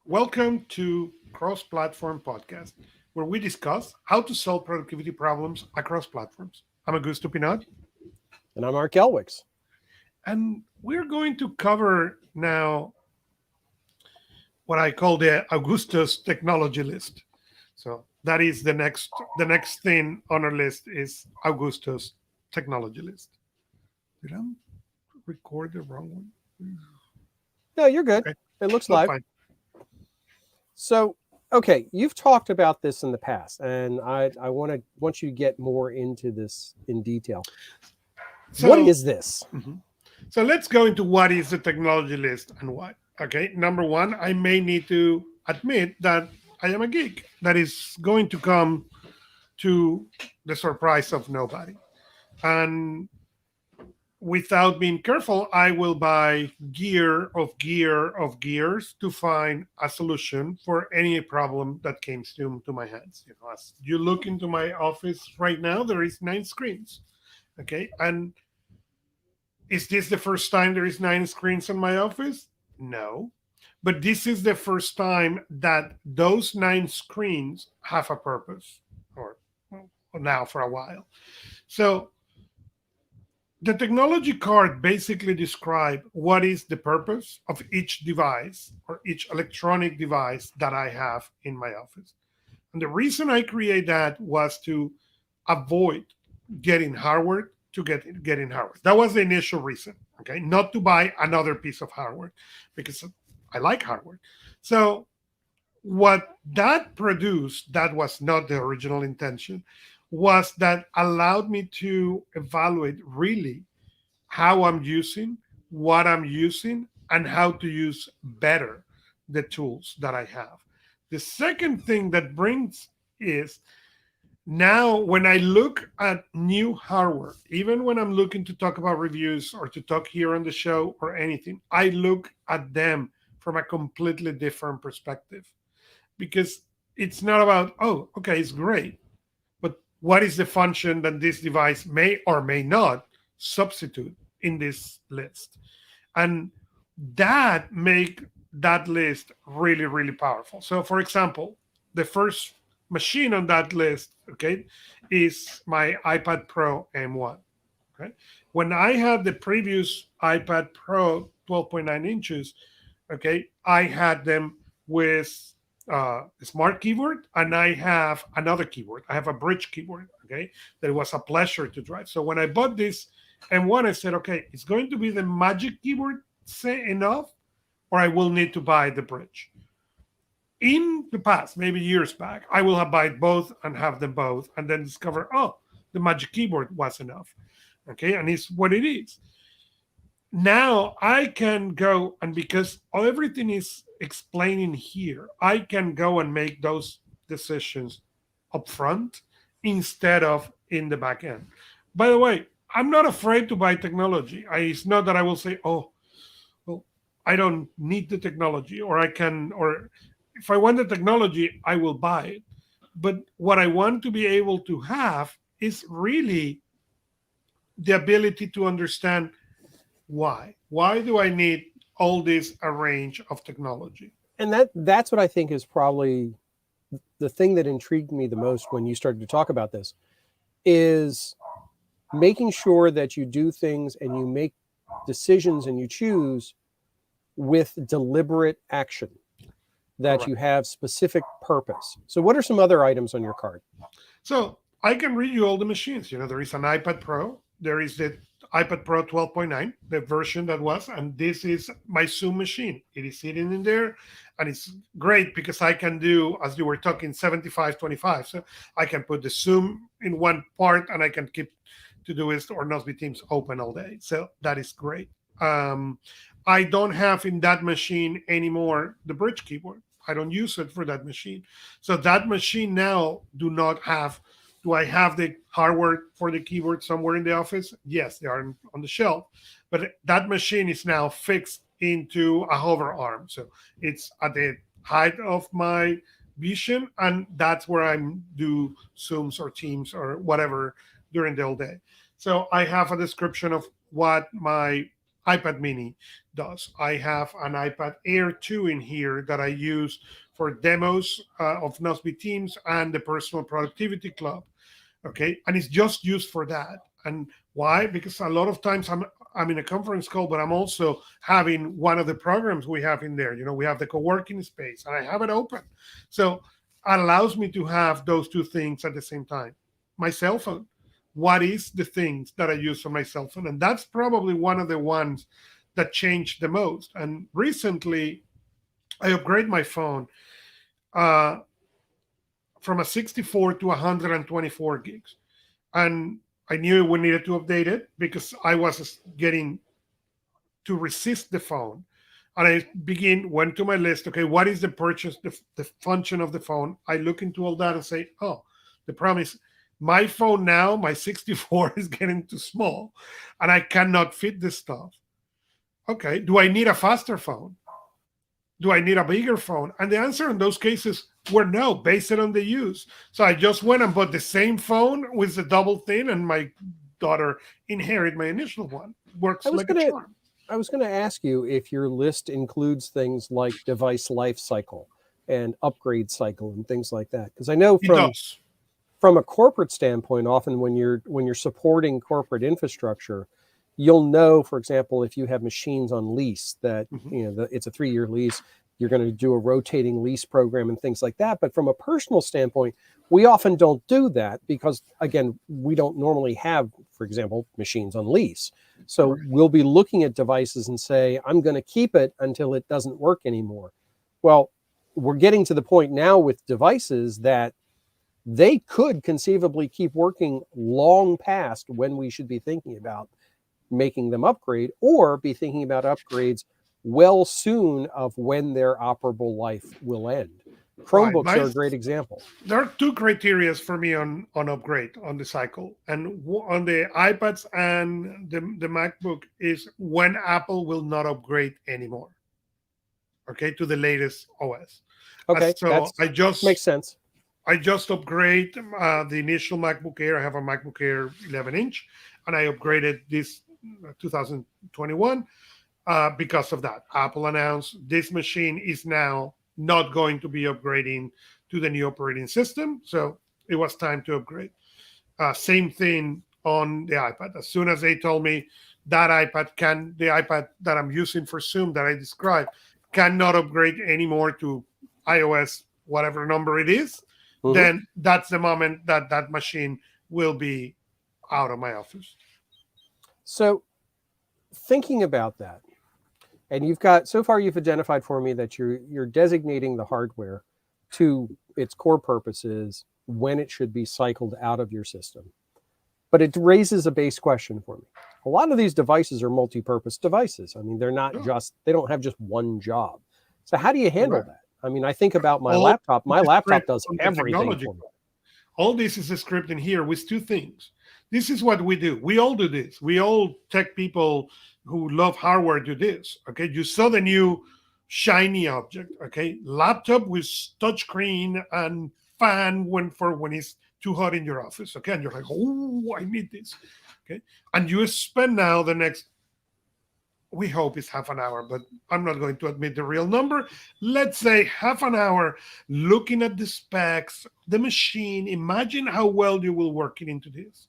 Welcome to CrossPlatform Podcast, where we discuss how to solve productivity problems across platforms. I'm Augusto Pinaud, And I'm Art Gelwicks. and we're going to cover now what I call the Augusto's technology list. So that is the next thing on our list is Augusto's technology list. Did I record the wrong one? No, you're good. Okay, It looks no, live. fine. So, okay, you've talked about this in the past, and I want you to get more into this in detail. What So is this? mhm. So let's go into what is the technology list and why. Okay, number one, I may need to admit that I am a geek. That is going to come to the surprise of nobody. And without being careful, I will buy gears to find a solution for any problem that comes to my hands. As you look into my office right now, there is 9 screens. Okay, and is this the first time there is 9 screens in my office? No. But this is the first time that those 9 screens have a purpose, or well, now for a while. So the technology card basically describe what is the purpose of each device or each electronic device that I have in my office. And the reason I create that was to avoid getting hardware to getting hardware. That was the initial reason. Okay, not to buy another piece of hardware because I like hardware. So what that produced, that was not the original intention, was that allowed me to evaluate really how I'm using, what I'm using, and how to use better the tools that I have. The second thing that brings is now when I look at new hardware, even when I'm looking to talk about reviews or to talk here on the show or anything, I look at them from a completely different perspective because it's not about, oh, okay, it's great, but what is the function that this device may or may not substitute in this list? And that make that list really, really powerful. So for example, the first machine on that list, okay, is my iPad Pro M1. Okay. When I had the previous iPad Pro 12.9 inches, okay, I had them with a smart keyboard, and I have another keyboard. I have a bridge keyboard, okay, that was a pleasure to drive. So when I bought this M1, I said, okay, it's going to be the magic keyboard say enough, or I will need to buy the bridge. In the past, maybe years back, I will have buy both and have them both, and then discover, oh, the magic keyboard was enough. Okay, and it's what it is. Now I can go, and because everything is explaining here, I can go and make those decisions up front instead of in the back end. By the way, I'm not afraid to buy technology. It's not that I will say, oh, well, I don't need the technology, or I can, or if I want the technology, I will buy it. But what I want to be able to have is really the ability to understand why. Why do I need all this a range of technology? And that's what I think is probably the thing that intrigued me the most when you started to talk about this is making sure that you do things and you make decisions and you choose with deliberate action, that Correct. you have specific purpose. So what are some other items on your card? So I can read you all the machines. There is an iPad Pro. There is the iPad Pro 12.9, the version that was, and this is my Zoom machine. It is sitting in there, and it's great because I can do, as you were talking, 75-25. So I can put the Zoom in one part, and I can keep Todoist or Nozbe Teams open all day. So that is great. Um, I don't have in that machine anymore the bridge keyboard. I don't use it for that machine. So that machine now do not have. Do I have the hardware for the keyboard somewhere in the office? Yes, they are on the shelf. But that machine is now fixed into a hover arm. So it's at the height of my vision, and that's where I do Zooms or Teams or whatever during the whole day. So I have a description of what my iPad mini does. I have an iPad Air 2 in here that I use for demos of Nosby Teams and the Personal Productivity Club. Okay, and it's just used for that. And why? Because a lot of times I'm in a conference call, but I'm also having one of the programs we have in there. We have the co-working space, and I have it open, so it allows me to have those two things at the same time. My cell phone. What is the things that I use on my cell phone? And that's probably one of the ones that changed the most. And recently, I upgrade my phone uh, from a 64 to 124 gigs. And I knew we needed to update it because I was getting to resist the phone. And I went to my list. Okay, what is the purchase, the function of the phone? I look into all that and say, oh, the problem is my phone now, my 64 is getting too small and I cannot fit this stuff. Okay, do I need a faster phone? Do I need a bigger phone? And the answer in those cases were no, based on the use. So I just went and bought the same phone with the double thing, and my daughter inherited my initial one. Works like a charm. I was going to ask you if your list includes things like device life cycle and upgrade cycle and things like that. Because I know from a corporate standpoint, often when you're supporting corporate infrastructure, you'll know, for example, if you have machines on lease that it's a 3-year lease, you're going to do a rotating lease program and things like that. But from a personal standpoint, we often don't do that because, again, we don't normally have, for example, machines on lease. So we'll be looking at devices and say, I'm going to keep it until it doesn't work anymore. Well, we're getting to the point now with devices that they could conceivably keep working long past when we should be thinking about making them upgrade, or be thinking about upgrades well soon of when their operable life will end. Chromebooks are a great example. There are two criteria for me on upgrade on the cycle, and on the iPads and the MacBook is when Apple will not upgrade anymore. Okay, to the latest OS. Okay, so I just makes sense. I just upgrade the initial MacBook Air. I have a MacBook Air 11-inch, and I upgraded this 2021 because of that. Apple announced this machine is now not going to be upgrading to the new operating system, so it was time to upgrade. Same thing on the iPad. As soon as they told me that the iPad that I'm using for Zoom that I described cannot upgrade anymore to iOS, whatever number it is, then that's the moment that machine will be out of my office. So thinking about that, and you've identified for me that you're designating the hardware to its core purposes when it should be cycled out of your system. But it raises a base question for me. A lot of these devices are multi-purpose devices. I mean, they're not they don't have just one job. So how do you handle that? I mean, I think about my laptop. My laptop does everything for me. All this is a script in here with two things. This is what we do. We all do this. We all tech people who love hardware do this. Okay, you saw the new shiny object. Okay, laptop with touchscreen and fan when it's too hot in your office. Okay, and you're like, oh, I need this. Okay, and you spend now the next, we hope it's half an hour, but I'm not going to admit the real number. Let's say half an hour looking at the specs, the machine. Imagine how well you will work it into this.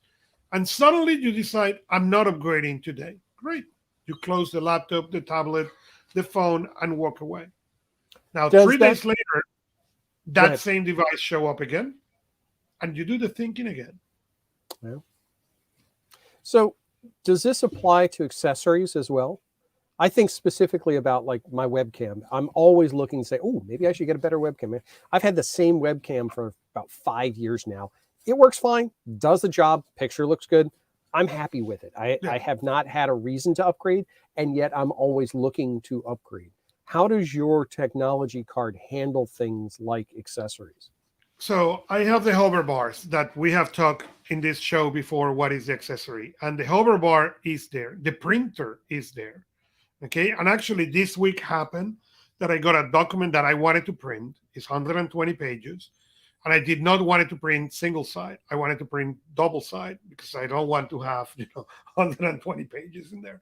And suddenly you decide, I'm not upgrading today. Great. You close the laptop, the tablet, the phone, and walk away. Now, 3 days later, that same device show up again, and you do the thinking again. Yeah. So does this apply to accessories as well? I think specifically about like my webcam. I'm always looking to say, oh, maybe I should get a better webcam. I've had the same webcam for about 5 years now. It works fine, does the job, picture looks good. I'm happy with it. I have not had a reason to upgrade, and yet I'm always looking to upgrade. How does your technology card handle things like accessories? So I have the hover bars that we have talked in this show before. What is the accessory? And the hover bar is there. The printer is there. Okay. And actually this week happened that I got a document that I wanted to print. It's 120 pages. And I did not want it to print single side. I wanted to print double side because I don't want to have 120 pages in there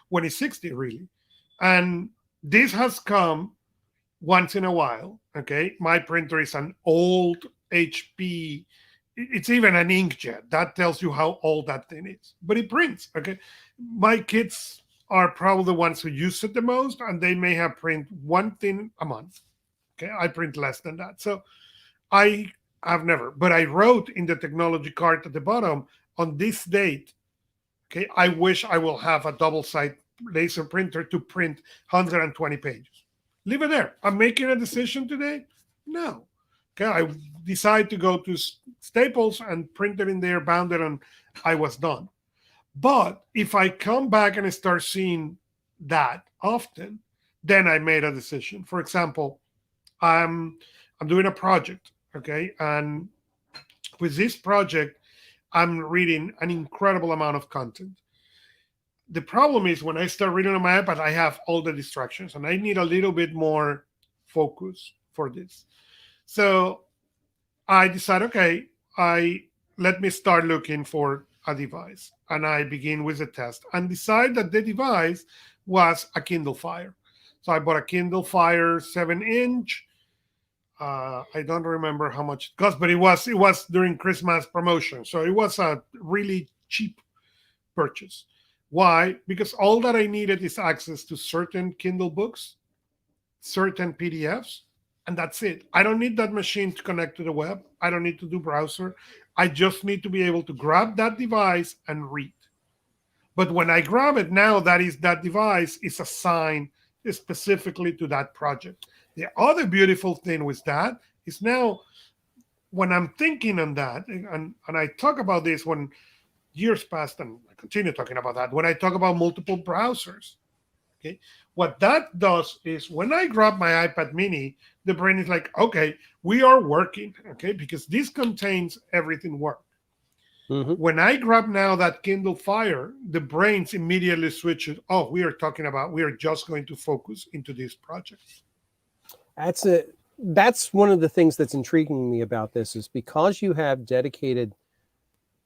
when it's 60 really. And this has come once in a while. Okay, my printer is an old HP. It's even an inkjet. That tells you how old that thing is. But it prints. Okay, my kids are probably the ones who use it the most, and they may have print one thing a month. Okay, I print less than that. So I have never, but I wrote in the technology card at the bottom on this date. Okay, I wish I will have a double side laser printer to print 120 pages. Leave it there. I'm making a decision today. No. Okay, I decided to go to Staples and print it in there, bound it, and I was done. But if I come back and I start seeing that often, then I made a decision. For example, I'm doing a project, okay, and with this project, I'm reading an incredible amount of content. The problem is when I start reading on my iPad, I have all the distractions, and I need a little bit more focus for this. So I decided, okay, I let me start looking for a device, and I begin with a test and decide that the device was a Kindle Fire. So I bought a Kindle Fire 7-inch. I don't remember how much it cost, but it was during Christmas promotion, so it was a really cheap purchase. Why? Because all that I needed is access to certain Kindle books, certain PDFs, and that's it. I don't need that machine to connect to the web. I don't need to do browser. I just need to be able to grab that device and read. But when I grab it now, that device is assigned specifically to that project. The other beautiful thing with that is now when I'm thinking on that, and I talk about this when years past, and I continue talking about that, when I talk about multiple browsers, okay, what that does is when I grab my iPad mini, the brain is like, okay, we are working, okay, because this contains everything work. Mm-hmm. When I grab now that Kindle Fire, the brains immediately switch it. Oh, we are just going to focus into this project. That's one of the things that's intriguing me about this is because you have dedicated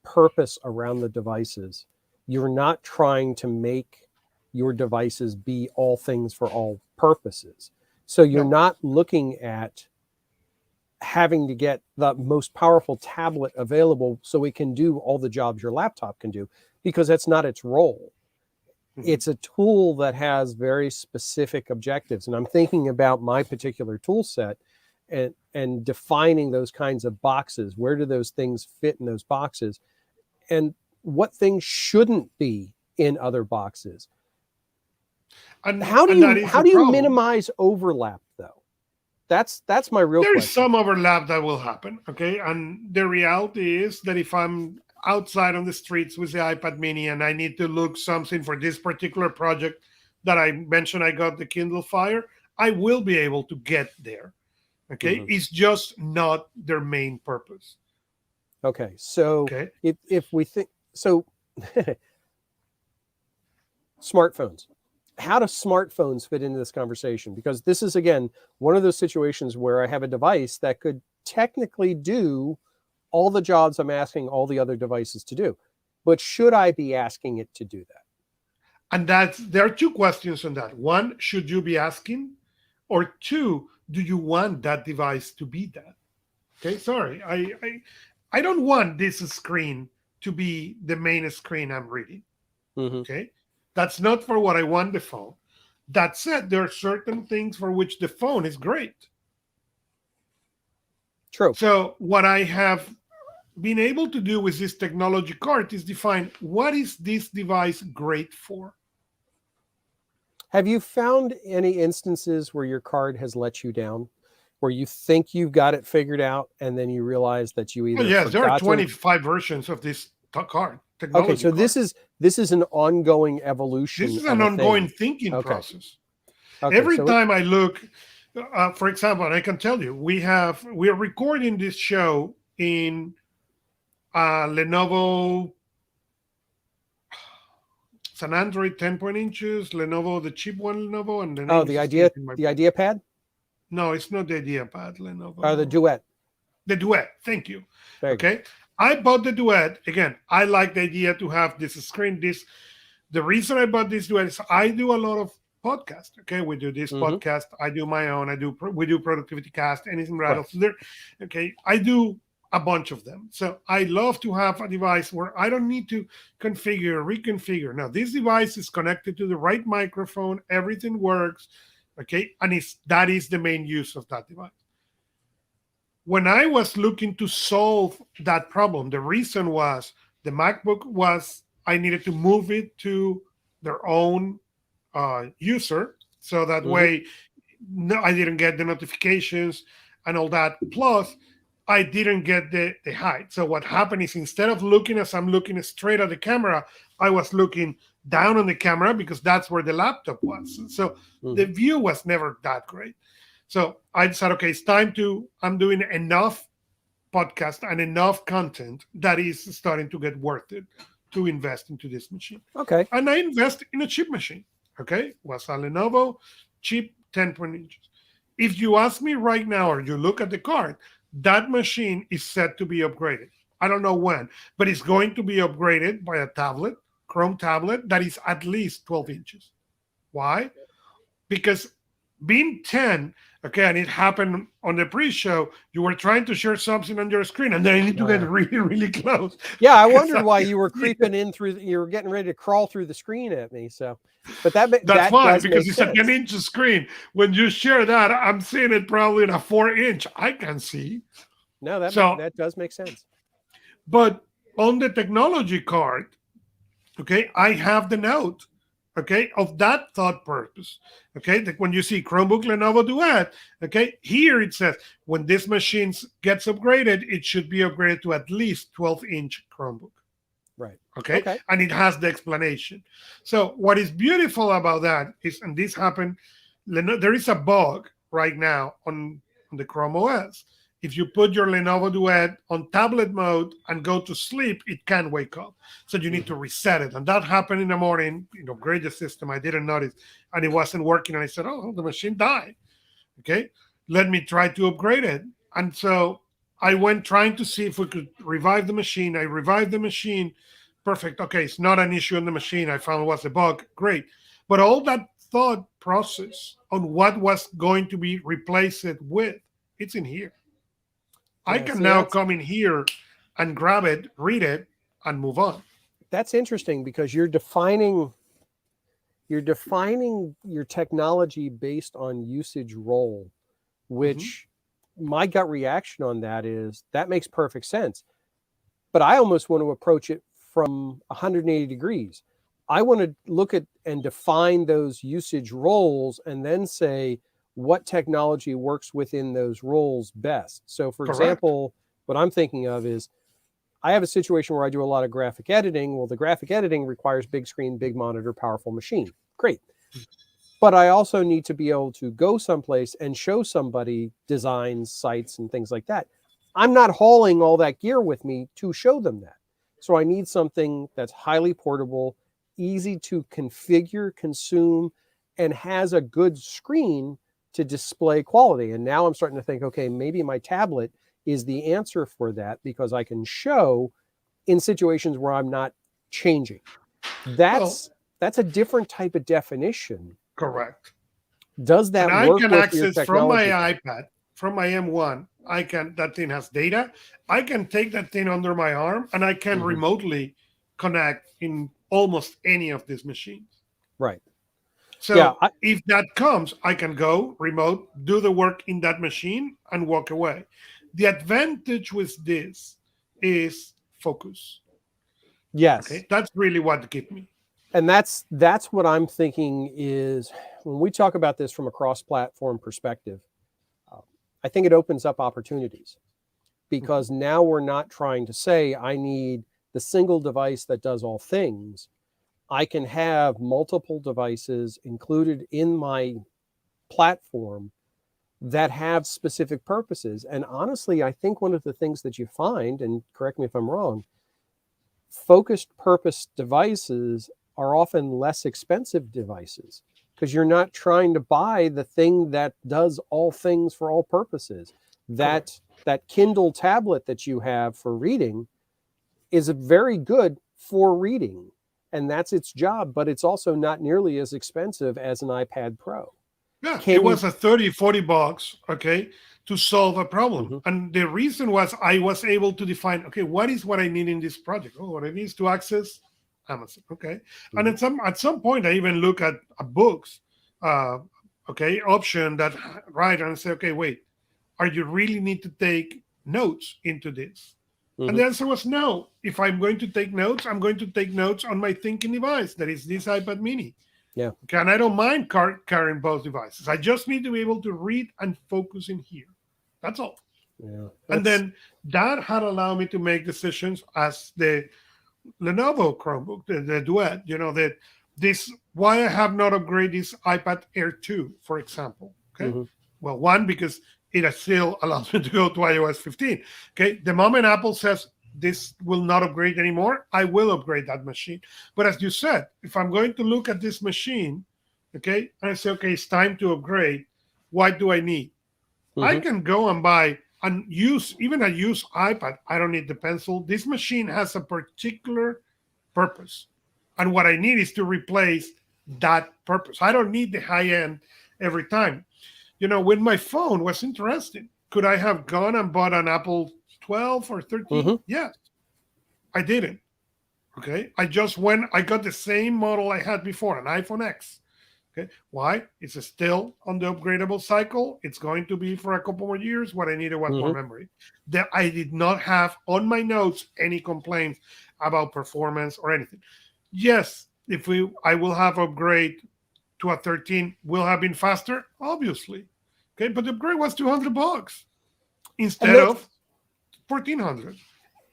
purpose around the devices, you're not trying to make your devices be all things for all purposes. So you're not looking at having to get the most powerful tablet available so it can do all the jobs your laptop can do, because that's not its role. Mm-hmm. It's a tool that has very specific objectives. And I'm thinking about my particular tool set and defining those kinds of boxes. Where do those things fit in those boxes? And what things shouldn't be in other boxes? And how do you minimize overlap, though? That's my real question. There's some overlap that will happen, okay? And the reality is that if I'm outside on the streets with the iPad mini and I need to look something for this particular project that I mentioned, I got the Kindle Fire, I will be able to get there, okay? Mm-hmm. It's just not their main purpose. Okay, so if we think, so smartphones. How do smartphones fit into this conversation? Because this is, again, one of those situations where I have a device that could technically do all the jobs I'm asking all the other devices to do. But should I be asking it to do that? And there are two questions on that. One, should you be asking? Or two, do you want that device to be that? Okay, sorry. I don't want this screen to be the main screen I'm reading. Mm-hmm. Okay? That's not for what I want the phone. That said, there are certain things for which the phone is great. True. So what I have been able to do with this technology card is define what is this device great for. Have you found any instances where your card has let you down, where you think you've got it figured out and then you realize that you either there are 25 versions of this card. Okay, so card. This is an ongoing evolution. This is an ongoing thinking process. Okay, every time I look, for example, and I can tell you, we are recording this show in Lenovo. It's an Android 10.inches, Lenovo, the cheap one, Lenovo, and the IdeaPad. No, it's not the IdeaPad, Lenovo. The Duet. The Duet. Thank you. There you go. Okay. I bought the Duet. Again, I like the idea to have this screen. The reason I bought this Duet is I do a lot of podcasts. Okay. We do this Hmm. podcast. I do my own. We do productivity cast, anything Right. rattles there. Okay. I do a bunch of them. So I love to have a device where I don't need to configure, reconfigure. Now, this device is connected to the right microphone. Everything works. Okay. And that is the main use of that device. When I was looking to solve that problem, the reason was the MacBook was I needed to move it to their own user, so that Hmm. way no, I didn't get the notifications and all that. Plus, I didn't get the height. So what happened is instead of looking as I'm looking straight at the camera, I was looking down on the camera because that's where the laptop was. So the Hmm. view was never that great. So I decided, okay, it's time I'm doing enough podcast and enough content that is starting to get worth it to invest into this machine. Okay. And I invest in a cheap machine. Okay. Was a Lenovo cheap 10.0 inches. If you ask me right now or you look at the card, that machine is set to be upgraded. I don't know when, but it's going to be upgraded by a tablet, Chrome tablet, that is at least 12 inches. Why? Because being 10, okay, and it happened on the pre-show, you were trying to share something on your screen, and then you need to get really, really close. Yeah, I wondered why you were creeping in through. You were getting ready to crawl through the screen at me. So, but That's that fine does because make it's sense. a 10-inch screen. When you share that, I'm seeing it probably in a 4-inch. I can see. No, that does make sense. But on the technology card, okay, I have the note, okay, of that thought purpose. Okay, like when you see Chromebook Lenovo Duet, okay, here it says when this machine gets upgraded, it should be upgraded to at least 12-inch Chromebook. Right. Okay? Okay. And it has the explanation. So what is beautiful about that is, and this happened, there is a bug right now on the Chrome OS. If you put your Lenovo Duet on tablet mode and go to sleep, it can wake up. So you need to reset it. And that happened in the morning, upgrade the system. I didn't notice and it wasn't working. And I said, oh, the machine died. Okay. Let me try to upgrade it. And so I went trying to see if we could revive the machine. I revived the machine. Perfect. Okay, it's not an issue on the machine. I found was a bug. Great. But all that thought process on what was going to be replaced with, it's in here. I Yeah, can see, now come in here and grab it, read it, and move on. that's interesting because you're defining your technology based on usage role, which my gut reaction on that is that makes perfect sense. But I almost want to approach it from 180 degrees. I want to look at and define those usage roles and then say what technology works within those roles best. So, for Correct. example, what I'm thinking of is I have a situation where I do a lot of graphic editing. Well, the graphic editing requires big screen, big monitor, powerful machine. Great. But I also need to be able to go someplace and show somebody designs, sites, and things like that. I'm not hauling all that gear with me to show them that. So I need something that's highly portable, easy to configure, consume, and has a good screen to display quality. And now I'm starting to think, okay, maybe my tablet is the answer for that because I can show in situations where I'm not changing. That's a different type of definition. Correct. Does that And I work can with your access from my technology? iPad, from my M1. That thing has data. I can take that thing under my arm and I can remotely connect in almost any of these machines. Right. So Yeah. if that comes, I can go remote, do the work in that machine, and walk away. The advantage with this is focus. Yes. Okay, that's really what kept me. And that's what I'm thinking is when we talk about this from a cross-platform perspective, I think it opens up opportunities because now we're not trying to say I need the single device that does all things. I can have multiple devices included in my platform that have specific purposes. And honestly, I think one of the things that you find, and correct me if I'm wrong, focused purpose devices are often less expensive devices because you're not trying to buy the thing that does all things for all purposes. that Kindle tablet that you have for reading is very good for reading, and that's its job, but it's also not nearly as expensive as an iPad Pro. Yeah, it Can you? was a 30, $40, okay, to solve a problem. Mhm, And the reason was I was able to define, okay, what is what I need in this project? Oh, what I need is to access Amazon. Okay. And mhm, at some point I even look at a books, uh, okay, option that right and say, okay, wait, are you really need to take notes into this? And mhm. the answer was no. If I'm going to take notes, I'm going to take notes on my thinking device, that is this iPad mini. Yeah, Okay, and I don't mind carrying both devices. I just need to be able to read and focus in here. That's all. yeah. And That's then that had allowed me to make decisions as the Lenovo Chromebook, the Duet, that this, why I have not upgraded this iPad Air 2, for example. Okay. mhm, Well, one, because it still allows me to go to iOS 15. Okay. The moment Apple says this will not upgrade anymore, I will upgrade that machine. But as you said, if I'm going to look at this machine, okay, and I say, okay, it's time to upgrade, what do I need? I mhm, can go and buy and use even a used iPad. I don't need the pencil. This machine has a particular purpose. And what I need is to replace that purpose. I don't need the high end every time. With my phone was interesting. Could I have gone and bought an Apple 12 or 13? mhm. Yes. I didn't. Okay. I just went, I got the same model I had before, an iPhone X. Okay. Why? It's still on the upgradable cycle. It's going to be for a couple more years. What I needed was more Mhm. memory. That I did not have on my notes any complaints about performance or anything. Yes, if I will have upgrade to a 13 will have been faster, obviously. Okay, but the upgrade was $200 And instead that of 1400.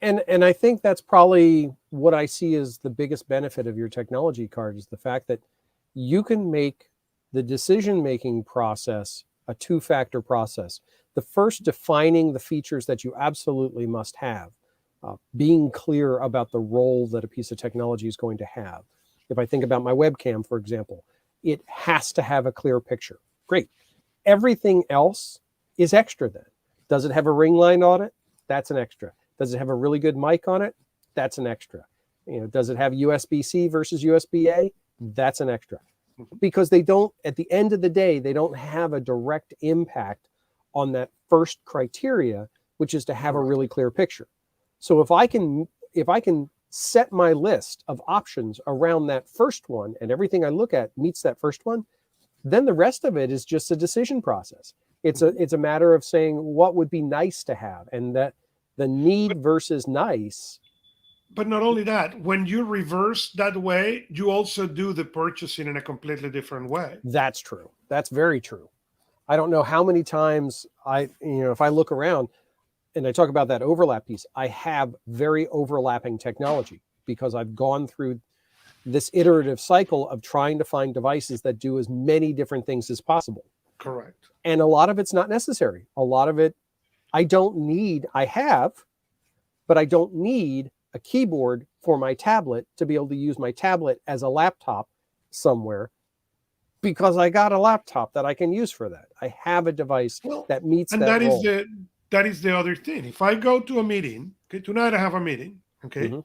and I think that's probably what I see as the biggest benefit of your technology card is the fact that you can make the decision-making process a two-factor process. The first, defining the features that you absolutely must have, being clear about the role that a piece of technology is going to have. If I think about my webcam, for example, it has to have a clear picture. Great. Everything else is extra then. Does it have a ring light on it? That's an extra. Does it have a really good mic on it? That's an extra. Does it have USB-C versus USB-A? That's an extra. Because they don't, at the end of the day, they don't have a direct impact on that first criteria, which is to have a Correct. really clear picture. So if I can set my list of options around that first one and everything I look at meets that first one, then the rest of it is just a decision process. It's a matter of saying what would be nice to have, and that the need versus nice. But not only that, when you reverse that way, you also do the purchasing in a completely different way. That's true. That's very true. I don't know how many times if I look around and I talk about that overlap piece, I have very overlapping technology because I've gone through this iterative cycle of trying to find devices that do as many different things as possible. Correct. And a lot of it's not necessary. A lot of it I have, but I don't need a keyboard for my tablet to be able to use my tablet as a laptop somewhere because I got a laptop that I can use for that. I have a device Well, that meets and that that is role. the other thing. If I go to a meeting, okay, tonight I have a meeting, okay, Mm-hmm.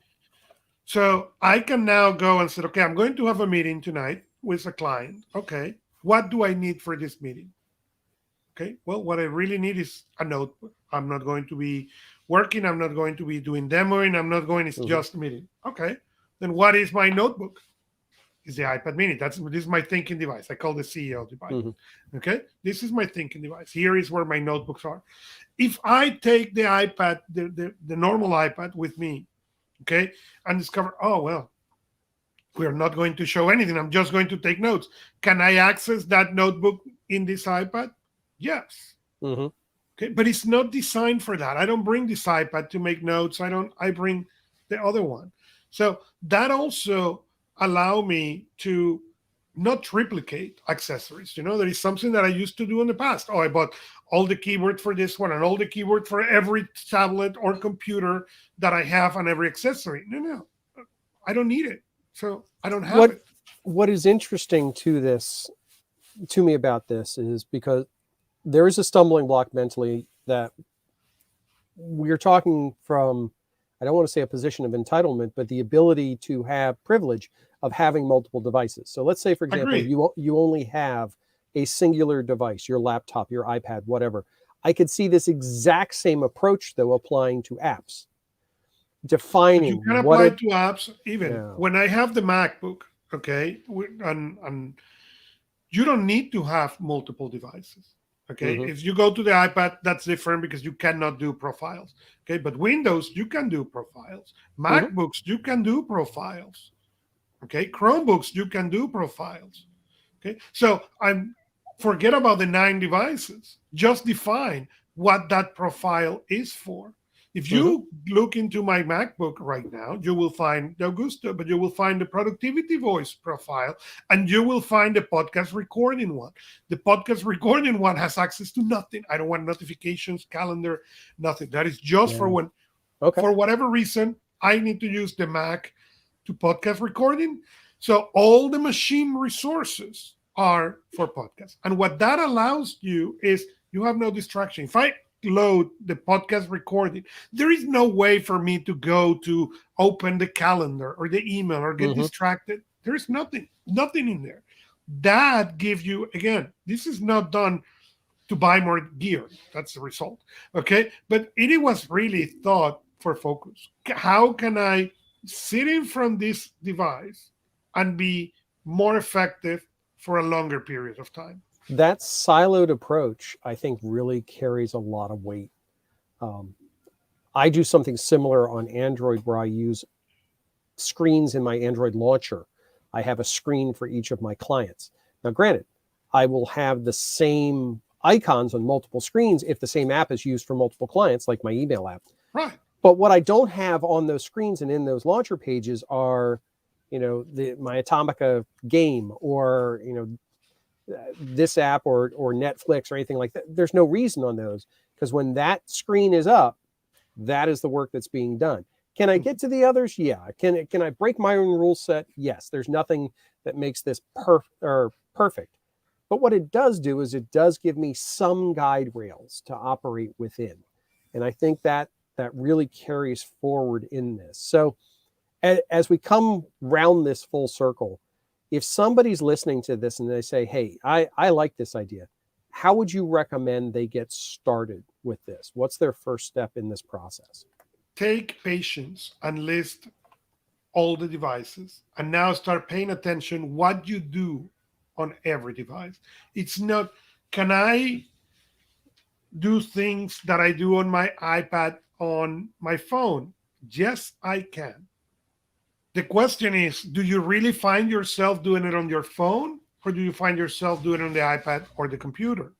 so I can now go and say, okay, I'm going to have a meeting tonight with a client. Okay, what do I need for this meeting? Okay, well, what I really need is a notebook. I'm not going to be working. I'm not going to be doing demoing. I'm not going. It's Mm-hmm. just a meeting. Okay, then what is my notebook? Is the iPad Mini. This is my thinking device. I call the CEO device. Mm-hmm. Okay, this is my thinking device. Here is where my notebooks are. If I take the iPad, the normal iPad with me, okay, and discover, oh well, we're not going to show anything. I'm just going to take notes. Can I access that notebook in this iPad? Yes. Mm-hmm. Okay, but it's not designed for that. I don't bring this iPad to make notes. I bring the other one. So that also allow me to not triplicate accessories. There is something that I used to do in the past. Oh, I bought all the keyboard for this one and all the keyboard for every tablet or computer that I have on every accessory. No. I don't need it. So I don't have What it. what is interesting to me about this is because there is a stumbling block mentally that we're talking from, I don't want to say a position of entitlement, but the ability to have privilege of having multiple devices. So let's say, for example, Agreed. you only have a singular device, your laptop, your iPad, whatever. I could see this exact same approach, though, applying to apps. But Defining you can what apply it, to apps even yeah. when I have the MacBook, okay, and you don't need to have multiple devices. Okay, Mhm. if you go to the iPad, that's different because you cannot do profiles. Okay, but Windows, you can do profiles. Mhm. MacBooks, you can do profiles. Okay, Chromebooks, you can do profiles. Okay, so I'm forget about the 9 devices. Just define what that profile is for. If Mhm. you look into my MacBook right now, you will find the Augusto, but you will find the productivity voice profile, and you will find the podcast recording one. The podcast recording one has access to nothing. I don't want notifications, calendar, nothing. That is just for Yeah. when, Okay. for whatever reason, I need to use the Mac to podcast recording. So all the machine resources are for podcasts. And what that allows you is you have no distraction. If I load the podcast recording, there is no way for me to go to open the calendar or the email or get Mhm. distracted. There is nothing in there. That gives you, again, this is not done to buy more gear. That's the result. Okay. But it was really thought for focus. How can I sit in from this device and be more effective for a longer period of time? That siloed approach, I think, really carries a lot of weight. Um, I do something similar on Android where I use screens in my Android launcher. I have a screen for each of my clients. Now, granted, I will have the same icons on multiple screens if the same app is used for multiple clients, like my email app. Right. But what I don't have on those screens and in those launcher pages are, my Atomica game, or this app, or Netflix, or anything like that. There's no reason on those, because when that screen is up, that is the work that's being done. Can I get to the others? Yeah. Can I break my own rule set? Yes. There's nothing that makes this perfect. But what it does do is it does give me some guide rails to operate within. And I think that really carries forward in this. So as we come round this full circle, if somebody's listening to this and they say, hey, I like this idea, how would you recommend they get started with this? What's their first step in this process? Take patience and list all the devices, and now start paying attention what you do on every device. It's not, can I do things that I do on my iPad on my phone? Yes, I can. The question is, do you really find yourself doing it on your phone, or do you find yourself doing it on the iPad or the computer?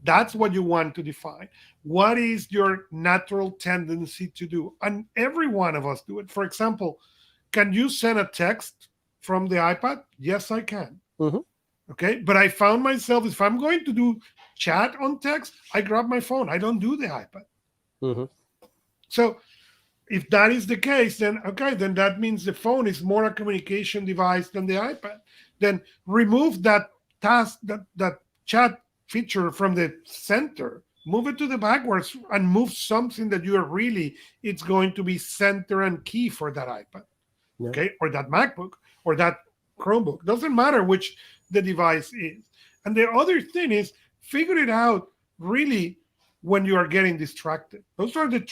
That's what you want to define. What is your natural tendency to do? And every one of us do it. For example, can you send a text from the iPad? Yes, I can. Mm-hmm. Okay. But I found myself, if I'm going to do chat on text, I grab my phone. I don't do the iPad. Mm-hmm. So if that is the case, then okay, then that means the phone is more a communication device than the iPad. Then remove that task, that chat feature from the center, move it to the backwards, and move something that you are really, it's going to be center and key for that iPad, Yeah. okay, or that MacBook, or that Chromebook. Doesn't matter which the device is. And the other thing is, figure it out really when you are getting distracted. Those are the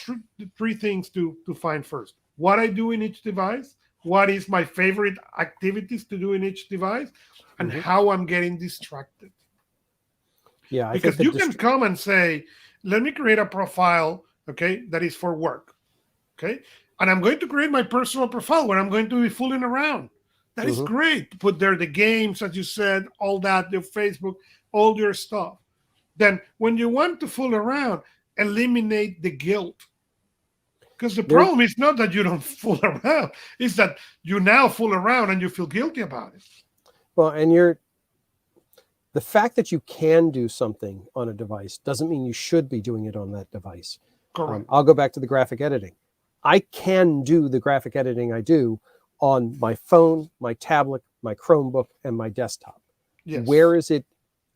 three things to find first. What I do in each device, what is my favorite activities to do in each device, and Mm-hmm. how I'm getting distracted. Yeah, I think Because you can come and say, let me create a profile, okay, that is for work, okay? And I'm going to create my personal profile where I'm going to be fooling around. That is Mm-hmm. great. Put there the games, as you said, all that, your Facebook, all your stuff. Then when you want to fool around, eliminate the guilt. Because the There, problem is not that you don't fool around, it's that you now fool around and you feel guilty about it. well, and the fact that you can do something on a device doesn't mean you should be doing it on that device. Correct. I'll go back to the graphic editing. I can do the graphic editing I do on my phone, my tablet, my Chromebook, and my desktop. Yes. Where is it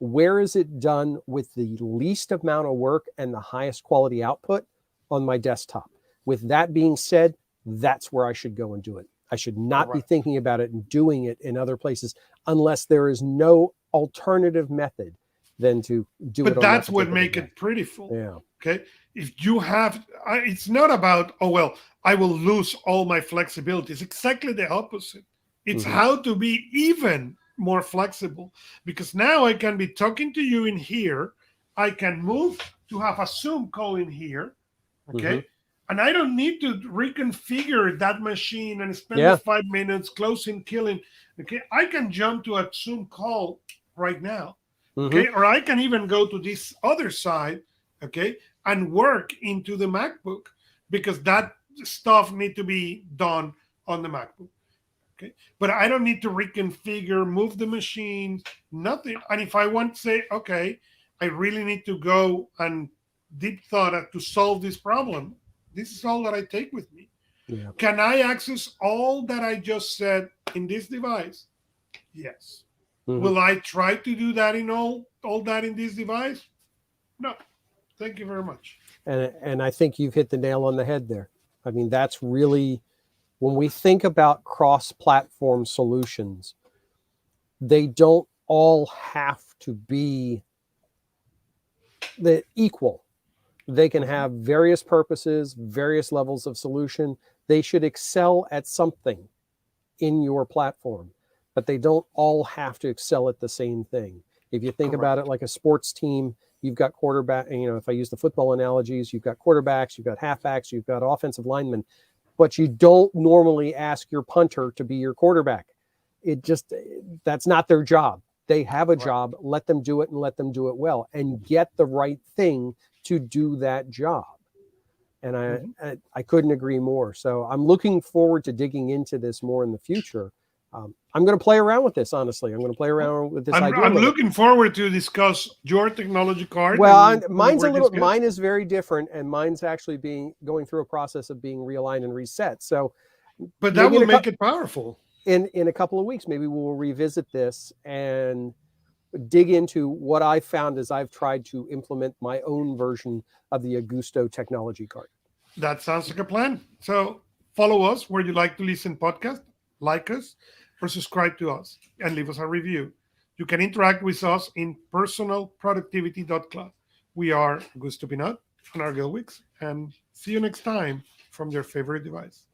where is it done with the least amount of work and the highest quality output on my desktop. With that being said, that's where I should go and do it. I should not be thinking about it and doing it in other places unless there is no alternative method than to do it. But that's what make it prettyful. Yeah. Okay. If you have, it's not about, oh, well, I will lose all my flexibility. It's exactly the opposite. It's how to be even more flexible, because now I can be talking to you in here. I can move to have a Zoom call in here. Okay. And I don't need to reconfigure that machine and spend 5 minutes closing, killing. Okay. I can jump to a Zoom call right now. Okay. Or I can even go to this other side. Okay. And work into the MacBook, because that stuff need to be done on the MacBook. Okay. But I don't need to reconfigure, move the machines, nothing. And if I want to say, okay, I really need to go and deep thought to solve this problem, this is all that I take with me. Yeah. Can I access all that I just said in this device? Yes. Will I try to do that in all that in this device? No. Thank you very much. And I think you've hit the nail on the head there. I mean, that's really, when we think about cross-platform solutions, they don't all have to be the equal. They can have various purposes, various levels of solution. They should excel at something in your platform, but they don't all have to excel at the same thing. If you think about it like a sports team, you've got quarterback, if I use the football analogies, you've got quarterbacks, you've got halfbacks, you've got offensive linemen, but you don't normally ask your punter to be your quarterback. That's not their job. They have a job, let them do it and let them do it well and get the right thing to do that job. And I couldn't agree more. So I'm looking forward to digging into this more in the future. I'm going to play around with this, honestly. I'm going to play around with this idea. I'm looking forward to discuss your technology card. Well, mine is very different, and mine's actually going through a process of being realigned and reset. So, but that will make it powerful. In a couple of weeks, maybe we'll revisit this and dig into what I found as I've tried to implement my own version of the Augusto technology card. That sounds like a plan. So follow us where you like to listen podcast, like us, or subscribe to us and leave us a review. You can interact with us in personalproductivity.club. We are Augusto Pinaud and Art Gelwicks, and see you next time from your favorite device.